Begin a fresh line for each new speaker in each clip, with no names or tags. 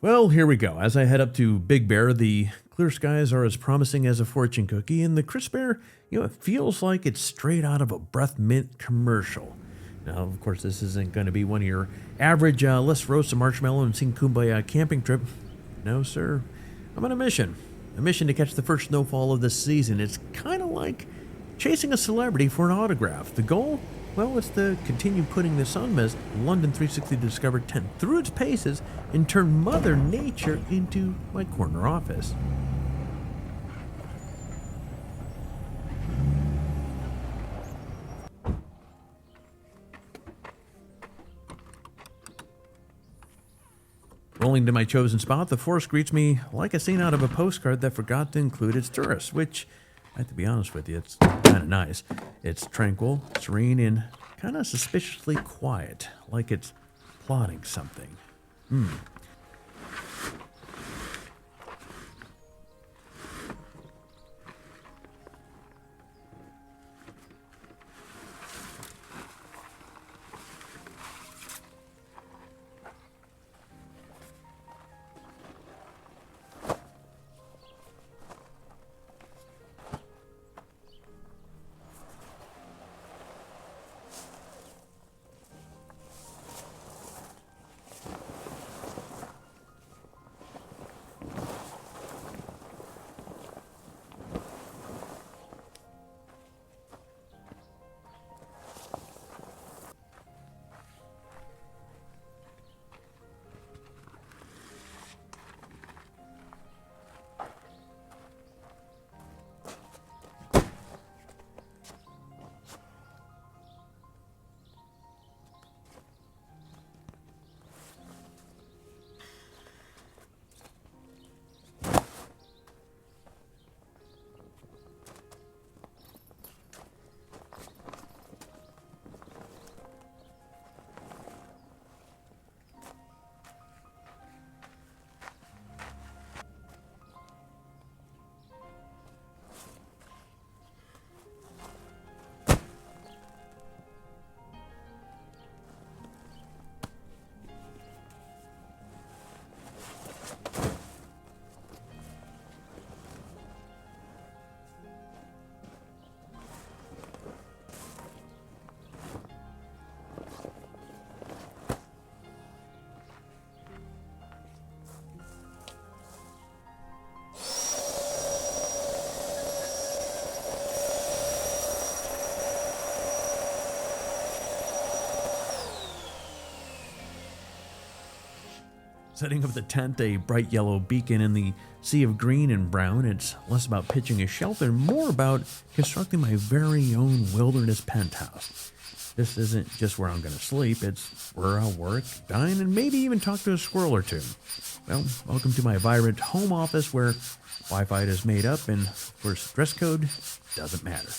Well, here we go. As I head up to Big Bear, the clear skies are as promising as a fortune cookie, and the crisp air, it feels like it's straight out of a breath mint commercial. Now, of course, this isn't going to be one of your average let's roast a marshmallow and sing Kumbaya camping trip. No, sir. I'm on a mission to catch the first snowfall of this season. It's kind of like chasing a celebrity for an autograph. The goal? Well, it's to continue putting the Sonmez London 360 Discover tent through its paces and turn Mother Nature into my corner office. Rolling to my chosen spot, the forest greets me like a scene out of a postcard that forgot to include its tourists, which, I have to be honest with you, it's kind of nice. It's tranquil, serene, and kind of suspiciously quiet, like it's plotting something. Setting up the tent, a bright yellow beacon in the sea of green and brown, it's less about pitching a shelter and more about constructing my very own wilderness penthouse. This isn't just where I'm going to sleep, it's where I'll work, dine, and maybe even talk to a squirrel or two. Well, welcome to my vibrant home office where Wi-Fi is made up and, of course, dress code doesn't matter.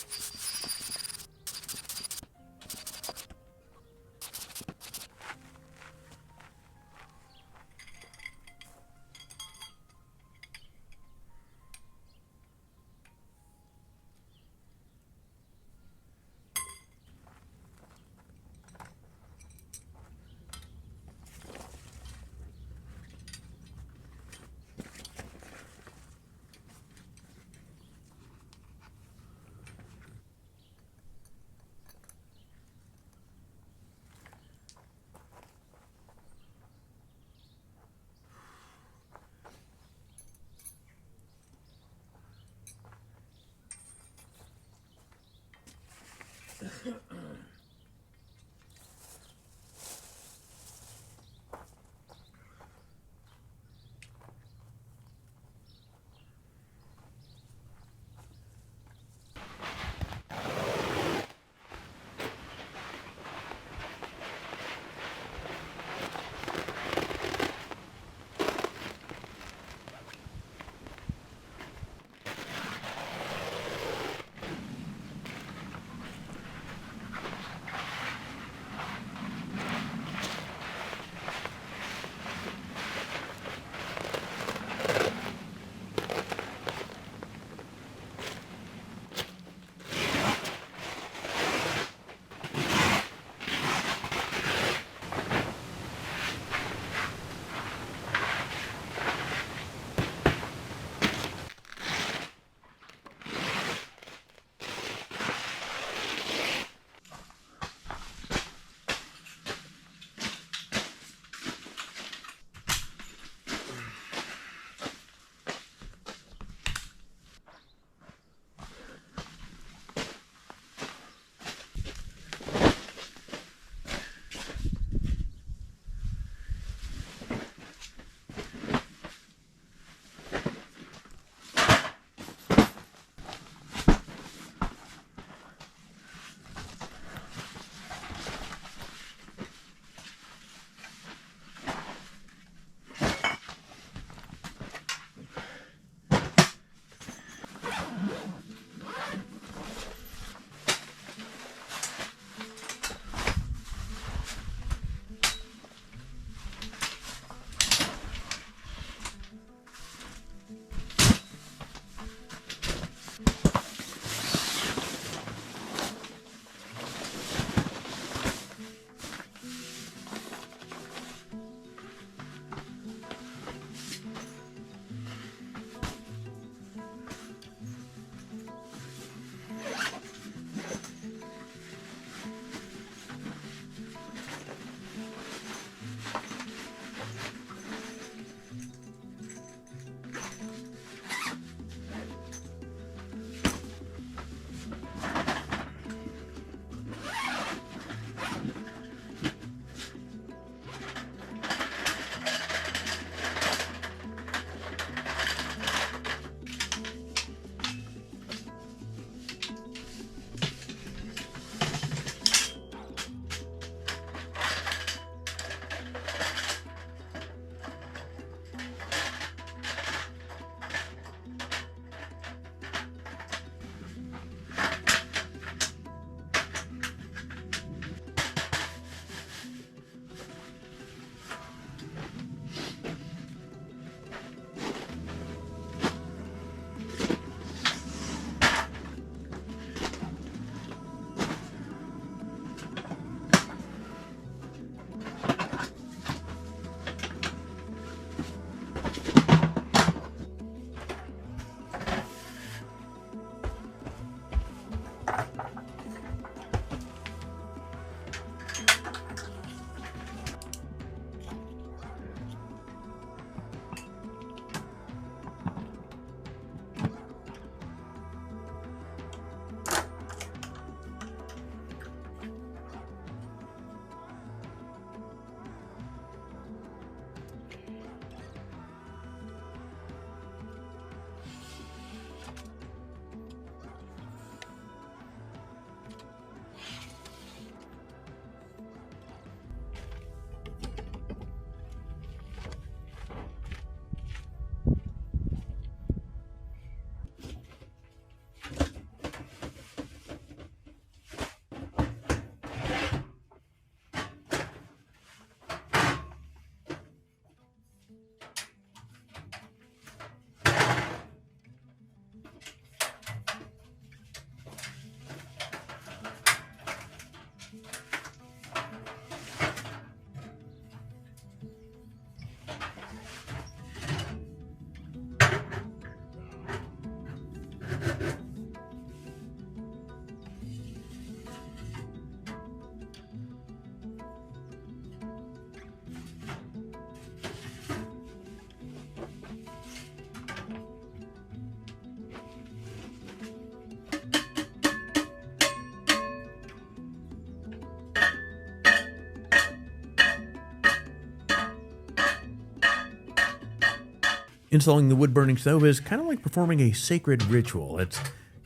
Installing the wood-burning stove is kind of like performing a sacred ritual. It's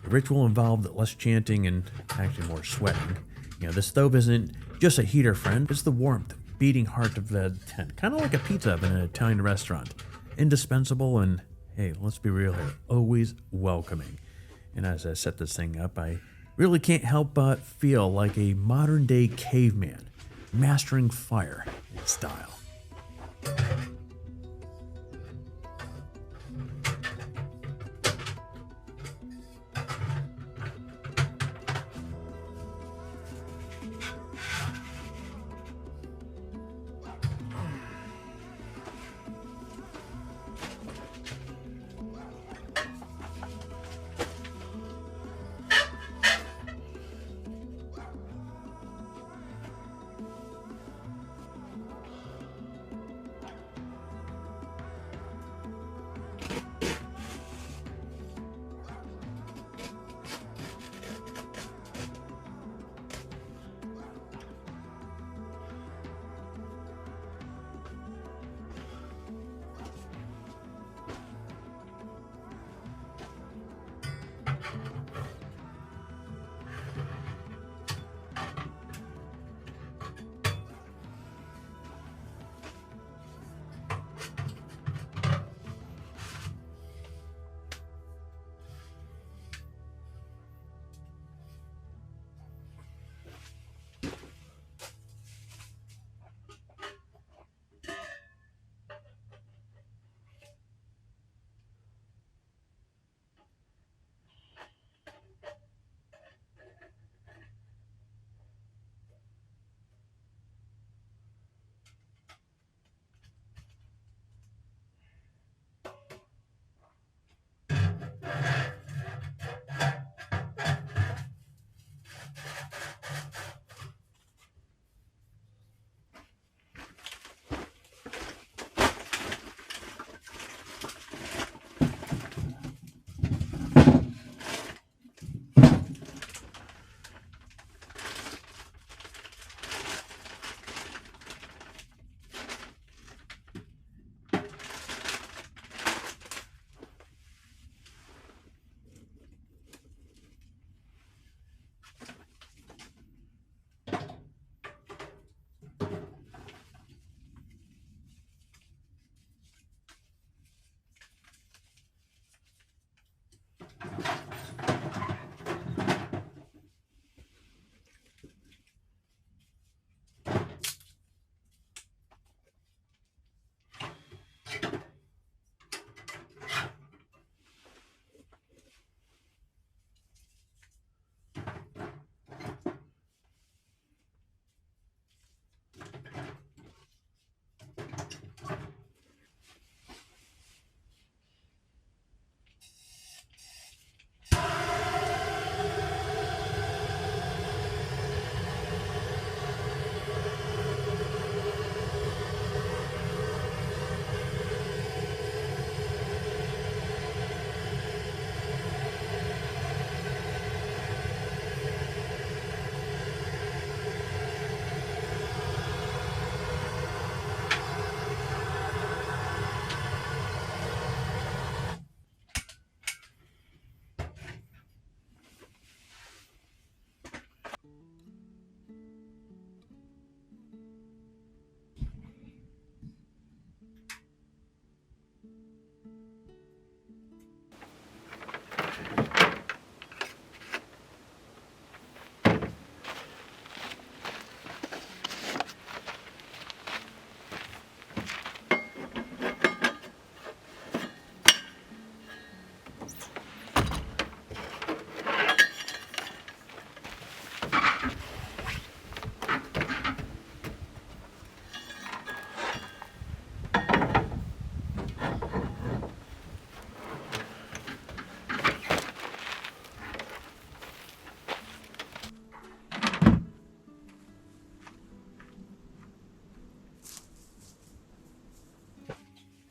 a ritual involved less chanting and actually more sweating. The stove isn't just a heater friend, it's the warmth, beating heart of the tent. Kind of like a pizza oven in an Italian restaurant. Indispensable and, hey, let's be real here, always welcoming. And as I set this thing up, I really can't help but feel like a modern-day caveman, mastering fire in style.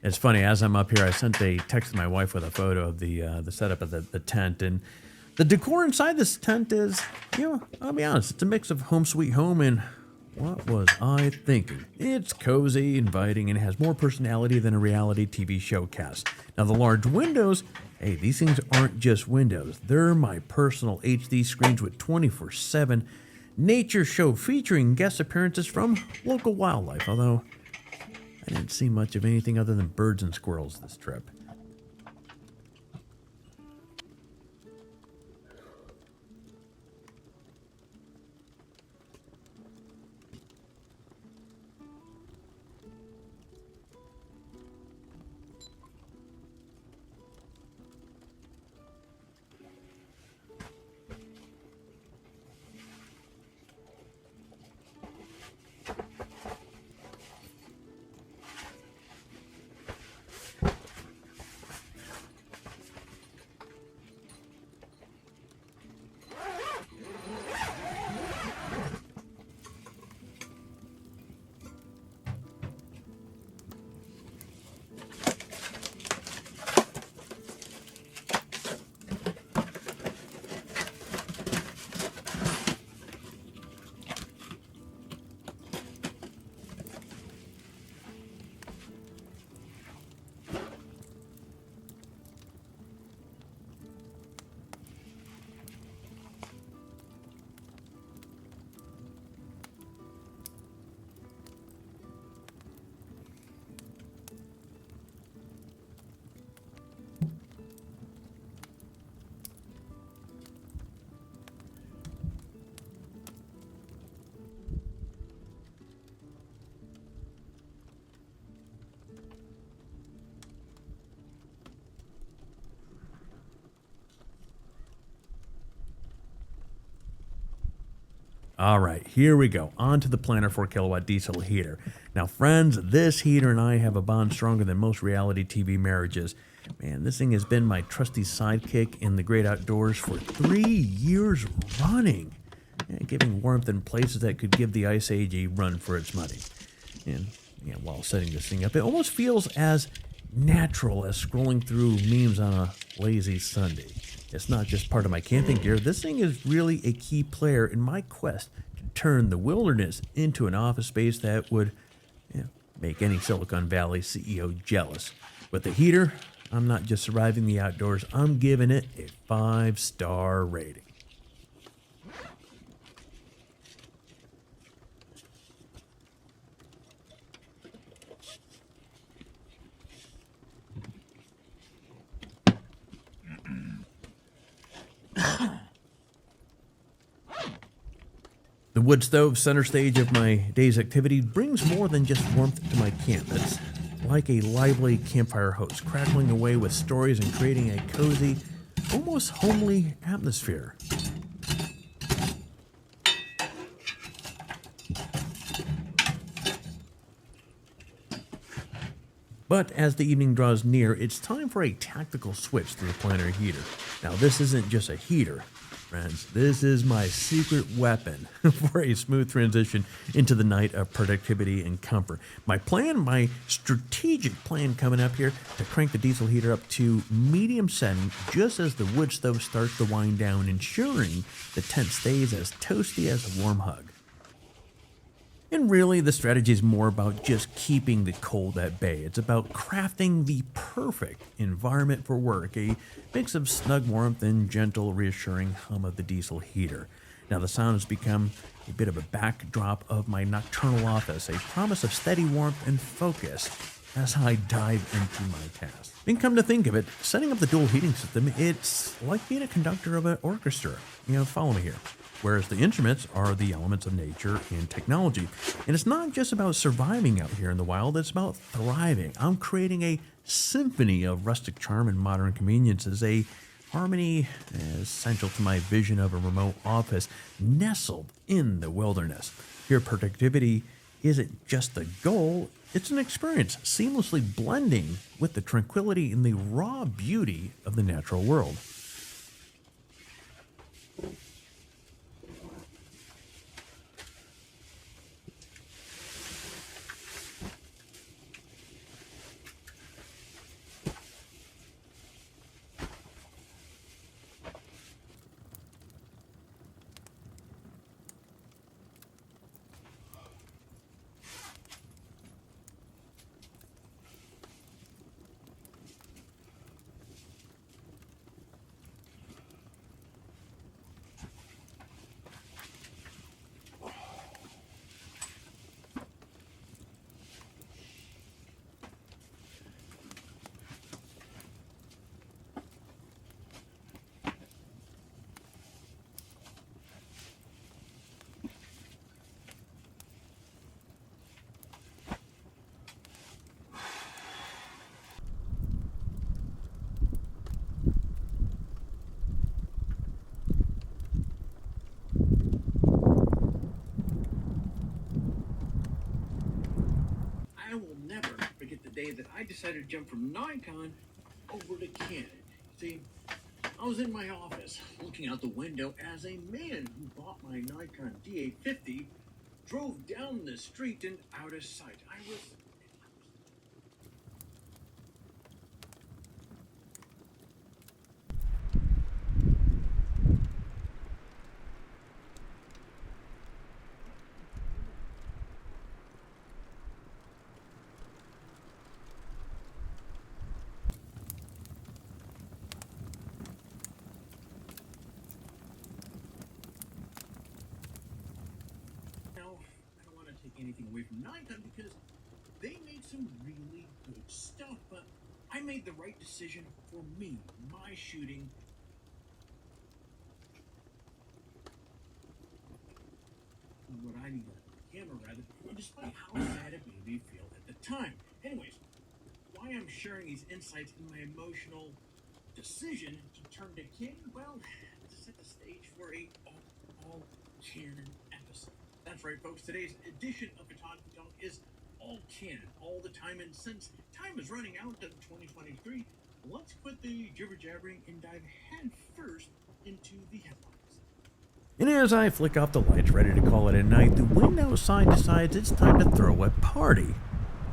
It's funny, as I'm up here, I sent a text to my wife with a photo of the setup of the tent, and the decor inside this tent is, I'll be honest, it's a mix of home sweet home and What was I thinking? It's cozy, inviting, and has more personality than a reality TV show cast. Now, the large windows, hey, these things aren't just windows. They're my personal HD screens with 24/7 nature show featuring guest appearances from local wildlife, although I didn't see much of anything other than birds and squirrels this trip. All right, here we go. On to the Planar 4 kilowatt diesel heater. Now, friends, this heater and I have a bond stronger than most reality TV marriages. Man, this thing has been my trusty sidekick in the great outdoors for 3 years running, giving warmth in places that could give the Ice Age a run for its money. And while setting this thing up, it almost feels as natural as scrolling through memes on a lazy Sunday. It's not just part of my camping gear. This thing is really a key player in my quest to turn the wilderness into an office space that would make any Silicon Valley CEO jealous. With the heater, I'm not just surviving the outdoors, I'm giving it a 5-star rating. The wood stove, center stage of my day's activity, brings more than just warmth to my camp. It's like a lively campfire host, crackling away with stories and creating a cozy, almost homely atmosphere. But as the evening draws near, it's time for a tactical switch to the Planar heater. Now, this isn't just a heater, friends. This is my secret weapon for a smooth transition into the night of productivity and comfort. My strategic plan coming up here to crank the diesel heater up to medium setting just as the wood stove starts to wind down, ensuring the tent stays as toasty as a warm hug. And really, the strategy is more about just keeping the cold at bay. It's about crafting the perfect environment for work, a mix of snug warmth and gentle, reassuring hum of the diesel heater. Now, the sound has become a bit of a backdrop of my nocturnal office, a promise of steady warmth and focus as I dive into my task. And come to think of it, setting up the dual heating system, it's like being a conductor of an orchestra. Follow me here. Whereas the instruments are the elements of nature and technology. And it's not just about surviving out here in the wild, it's about thriving. I'm creating a symphony of rustic charm and modern conveniences, a harmony essential to my vision of a remote office nestled in the wilderness. Here, productivity isn't just the goal, it's an experience, seamlessly blending with the tranquility and the raw beauty of the natural world. that I decided to jump from Nikon over to Canon. See, I was in my office looking out the window as a man who bought my Nikon D850 drove down the street and out of sight. I was anything away from Nikon because they made some really good stuff, but I made the right decision for me, my shooting. What I need a camera rather, despite how sad it made me feel at the time. Anyways, why I'm sharing these insights in my emotional decision to turn to Canon, well, to set the stage for a all Canon episode. That's right, folks. Today's edition of Photography Talk is all Canon, all the time. And since time is running out of 2023, let's quit the jibber-jabbering and dive head first into the headlines. And as I flick off the lights, ready to call it a night, the wind outside decides it's time to throw a party.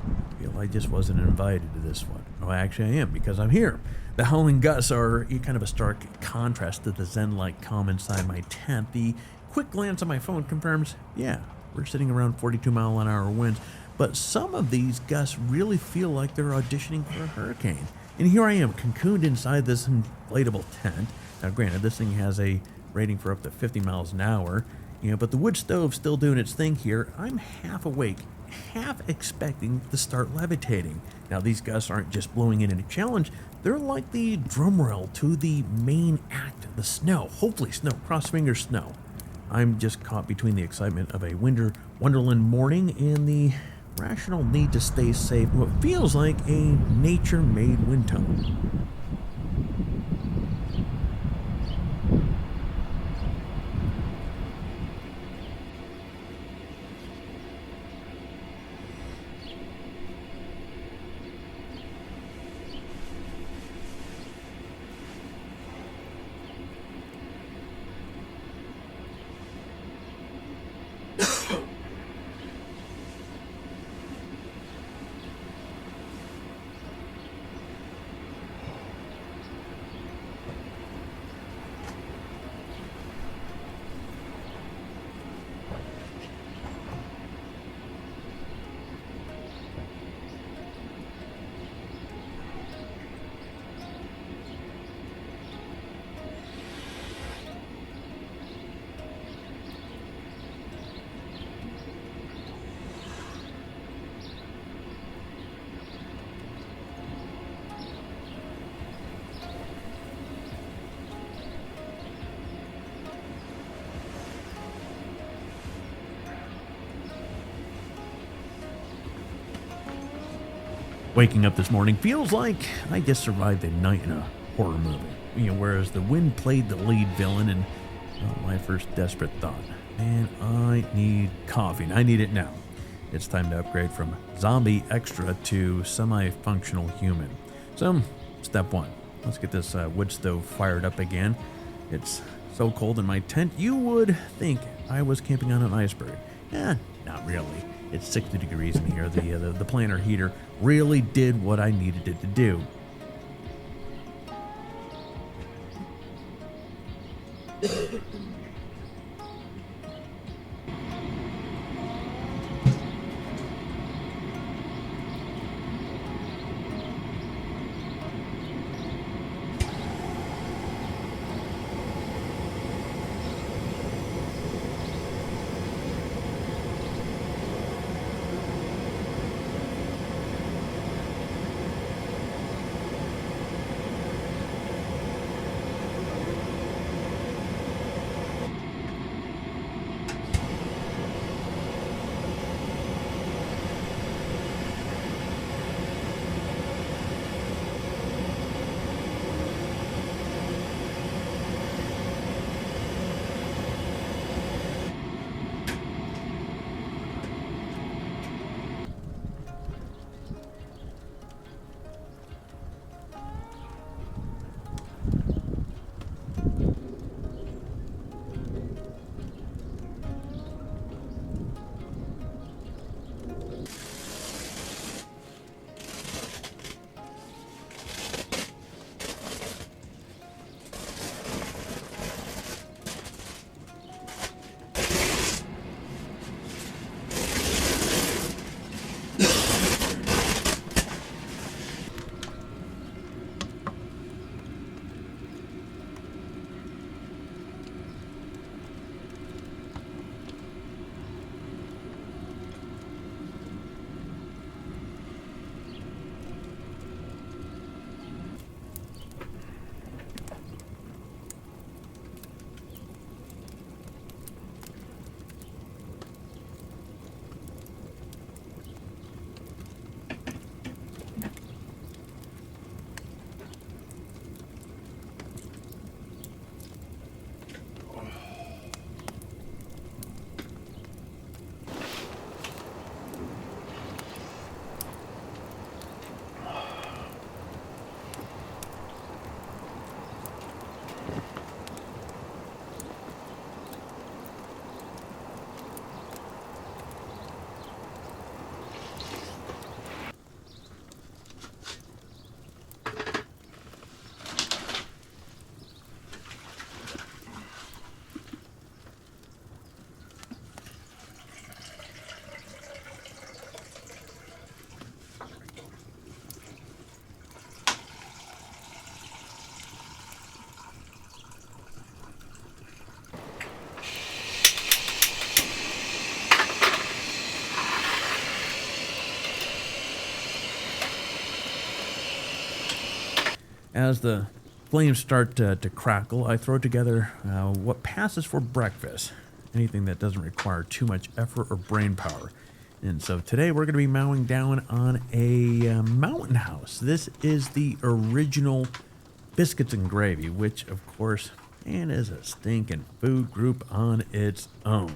I feel I just wasn't invited to this one. Oh, actually I am, because I'm here. The howling gusts are kind of a stark contrast to the zen-like calm inside my tent. The quick glance on my phone confirms, yeah, we're sitting around 42-mile-an-hour winds, but some of these gusts really feel like they're auditioning for a hurricane. And here I am, cocooned inside this inflatable tent. Now, granted, this thing has a rating for up to 50 miles an hour, but the wood stove's still doing its thing here. I'm half awake, half expecting to start levitating. Now, these gusts aren't just blowing in a challenge. They're like the drum roll to the main act, the snow. Hopefully snow, cross fingers, snow. I'm just caught between the excitement of a wonderland morning and the rational need to stay safe in what feels like a nature-made wind tunnel. Waking up this morning feels like I just survived a night in a horror movie. Whereas the wind played the lead villain and my first desperate thought, man, I need coffee and I need it now. It's time to upgrade from zombie extra to semi-functional human. So, step one, let's get this wood stove fired up again. It's so cold in my tent, you would think I was camping on an iceberg. Not really. It's 60 degrees in here. The Planar heater really did what I needed it to do. As the flames start to crackle, I throw together what passes for breakfast. Anything that doesn't require too much effort or brain power. And so today we're going to be mowing down on a mountain house. This is the original biscuits and gravy, which of course, man, is a stinking food group on its own.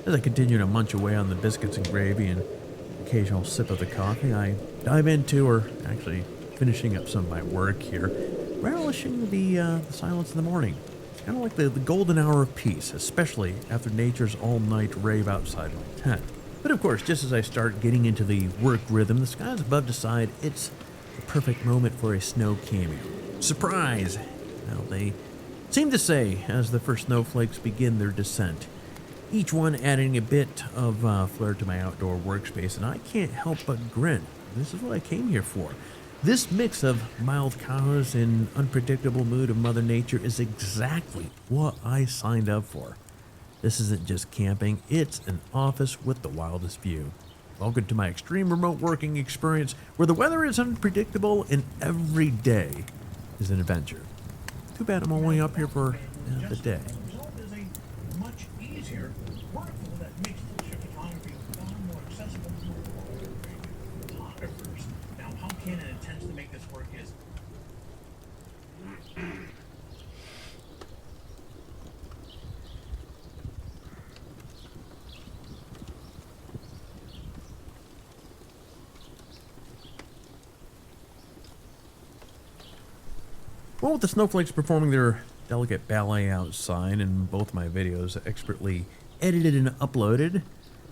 As I continue to munch away on the biscuits and gravy and occasional sip of the coffee, I dive into, or actually finishing up some of my work here, relishing the silence in the morning. It's kind of like the golden hour of peace, especially after nature's all-night rave outside my tent. But of course, just as I start getting into the work rhythm, the skies above decide it's the perfect moment for a snow cameo. Surprise! Well, they seem to say as the first snowflakes begin their descent, each one adding a bit of flair to my outdoor workspace, and I can't help but grin. This is what I came here for. This mix of mild cows and unpredictable mood of Mother Nature is exactly what I signed up for. This isn't just camping, it's an office with the wildest view. Welcome to my extreme remote working experience where the weather is unpredictable and every day is an adventure. Too bad I'm only up here for the day.
Workflow that makes picture photography far more accessible to photographers. Now, how Canon intends to make this work is
well, with the snowflakes performing their delicate ballet outside and both my videos expertly edited and uploaded,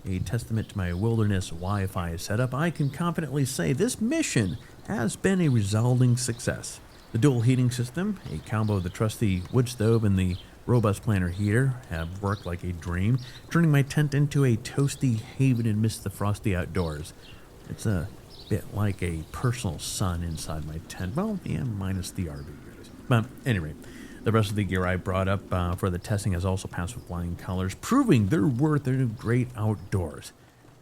a testament to my wilderness Wi-Fi setup, I can confidently say this mission has been a resounding success. The dual heating system, a combo of the Trusty wood stove and the robust Planar heater, have worked like a dream, turning my tent into a toasty haven amidst the frosty outdoors. It's a bit like a personal sun inside my tent. Well, yeah, minus the RV guys. But anyway, the rest of the gear I brought up for the testing has also passed with flying colors, proving their worth in the great outdoors.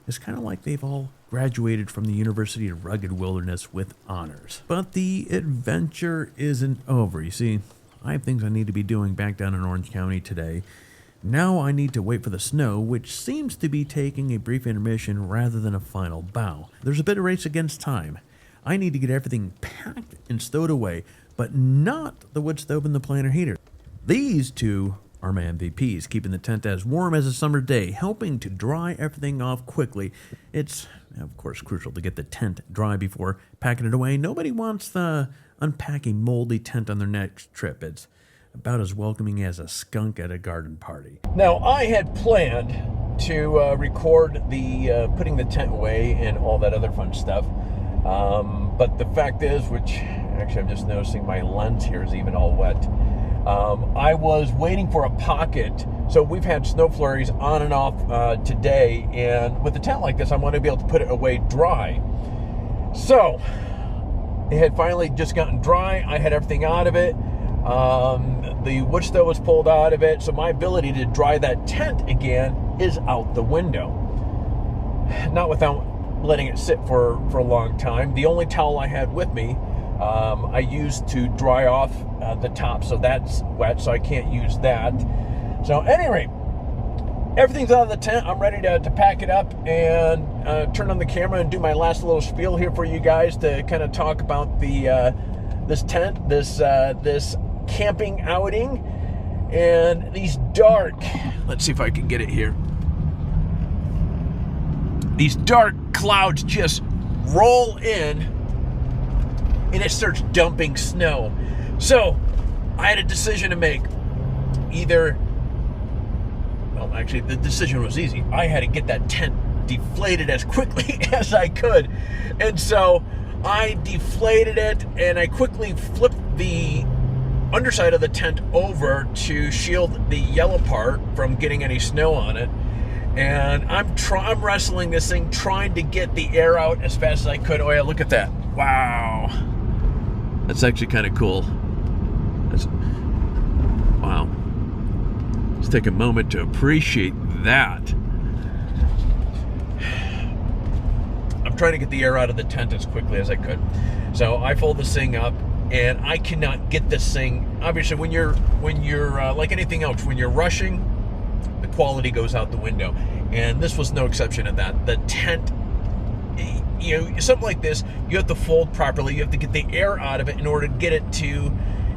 It's kind of like they've all graduated from the University of Rugged Wilderness with honors. But the adventure isn't over. You see, I have things I need to be doing back down in Orange County today. Now I need to wait for the snow, which seems to be taking a brief intermission rather than a final bow. There's a bit of race against time. I need to get everything packed and stowed away, but not the wood stove and the Planar heater. These two are my MVPs, keeping the tent as warm as a summer day, helping to dry everything off quickly. It's, of course, crucial to get the tent dry before packing it away. Nobody wants to unpack a moldy tent on their next trip. It's about as welcoming as a skunk at a garden party. Now, I had planned to record the putting the tent away and all that other fun stuff. But the fact is, which actually I'm just noticing my lens here is even all wet. I was waiting for a pocket. So we've had snow flurries on and off today. And with a tent like this, I want to be able to put it away dry. So it had finally just gotten dry. I had everything out of it. The wood stove was pulled out of it. So my ability to dry that tent again is out the window. Not without letting it sit for a long time. The only towel I had with me, I used to dry off the top, so that's wet, so I can't use that. So at any rate, everything's out of the tent. I'm ready to pack it up and turn on the camera and do my last little spiel here for you guys to kind of talk about the this tent, this camping outing, and these dark, let's see if I can get it here. These dark clouds just roll in and it starts dumping snow. So I had a decision to make. Either, well, actually the decision was easy. I had to get that tent deflated as quickly as I could. And so I deflated it and I quickly flipped the underside of the tent over to shield the yellow part from getting any snow on it. And I'm wrestling this thing, trying to get the air out as fast as I could. Oh yeah, look at that. Wow. That's actually kind of cool. Wow. Let's take a moment to appreciate that. I'm trying to get the air out of the tent as quickly as I could. So I fold this thing up, and I cannot get this thing. Obviously, when you're like anything else, when you're rushing, the quality goes out the window, and this was no exception to that. The tent, you know, something like this, you have to fold properly. You have to get the air out of it in order to get it to,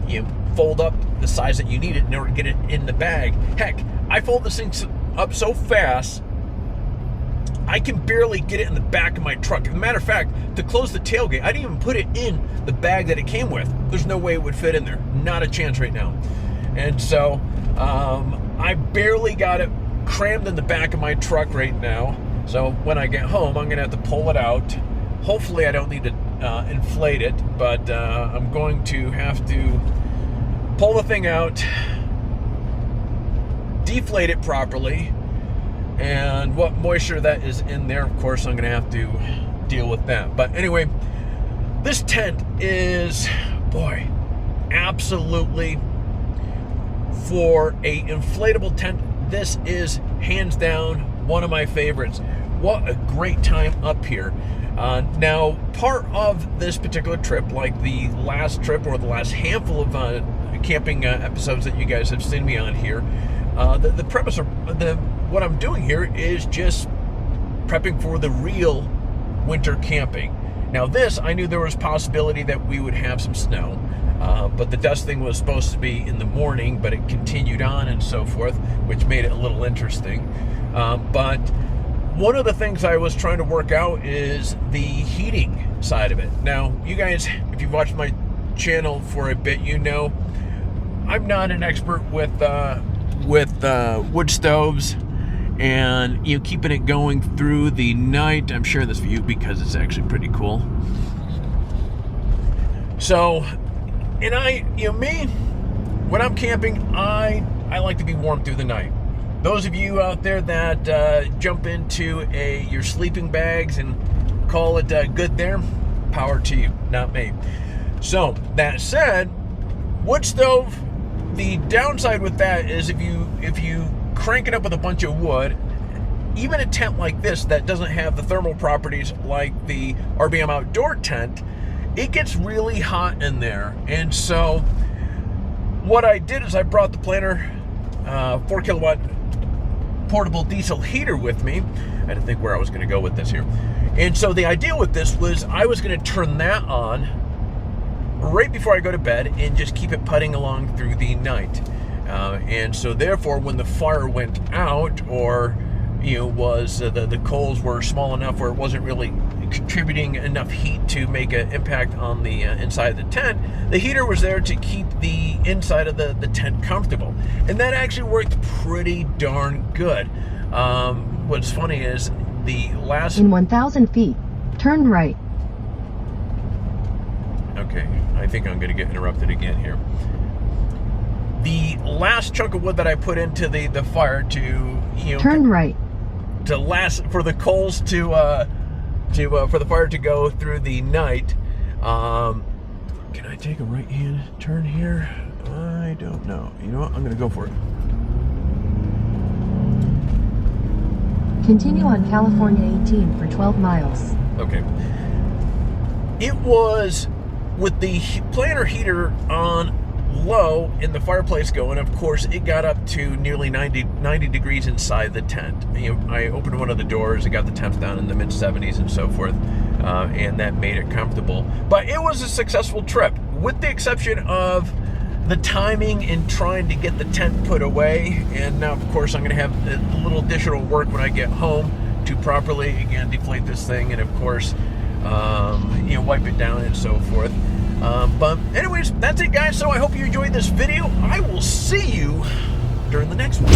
you know, fold up the size that you need it in order to get it in the bag. Heck, I fold this thing up so fast, I can barely get it in the back of my truck. As a matter of fact, to close the tailgate, I didn't even put it in the bag that it came with. There's no way it would fit in there. Not a chance right now. And so I barely got it crammed in the back of my truck right now. So when I get home, I'm gonna have to pull it out. Hopefully I don't need to inflate it, but I'm going to have to pull the thing out, deflate it properly, and what moisture that is in there, of course, I'm gonna have to deal with that. But anyway, this tent is, boy, absolutely, for a inflatable tent, this is hands down one of my favorites. What a great time up here. Now, part of this particular trip, like the last trip or the last handful of camping episodes that you guys have seen me on here, the premise of what I'm doing here is just prepping for the real winter camping. Now this, I knew there was possibility that we would have some snow, but the dusting was supposed to be in the morning, but it continued on and so forth, which made it a little interesting. But one of the things I was trying to work out is the heating side of it. Now, you guys, if you've watched my channel for a bit, you know I'm not an expert with wood stoves and, you know, keeping it going through the night. I'm sharing this view because it's actually pretty cool. So, and me, when I'm camping, I like to be warm through the night. Those of you out there that jump into your sleeping bags and call it good there, power to you, not me. So, that said, wood stove, the downside with that is if you crank it up with a bunch of wood, even a tent like this that doesn't have the thermal properties like the RBM Outdoor tent, it gets really hot in there. And so what I did is I brought the Planar 4 kilowatt portable diesel heater with me. I had to think where I was going to go with this here. And so the idea with this was I was going to turn that on right before I go to bed and just keep it putting along through the night. And so therefore, when the fire went out, or was the coals were small enough where it wasn't really contributing enough heat to make an impact on the inside of the tent, the heater was there to keep the inside of the tent comfortable. And that actually worked pretty darn good. What's funny is the last...
In 1,000 feet, turn right.
Okay, I think I'm going to get interrupted again here. The last chunk of wood that I put into the fire to,
turn right,
to last for the coals to for the fire to go through the night. Can I take a right hand turn here? I don't know. You know what? I'm going to go for it.
Continue on California 18 for 12 miles.
Okay. It was with the Planar heater on low and the fireplace going, of course, it got up to nearly 90 degrees inside the tent. I opened one of the doors, it got the temps down in the mid-70s and so forth, and that made it comfortable. But it was a successful trip, with the exception of the timing in trying to get the tent put away. And now, of course, I'm going to have a little additional work when I get home to properly, again, deflate this thing and, of course, wipe it down and so forth. But anyways, that's it, guys. So I hope you enjoyed this video. I will see you during the next one.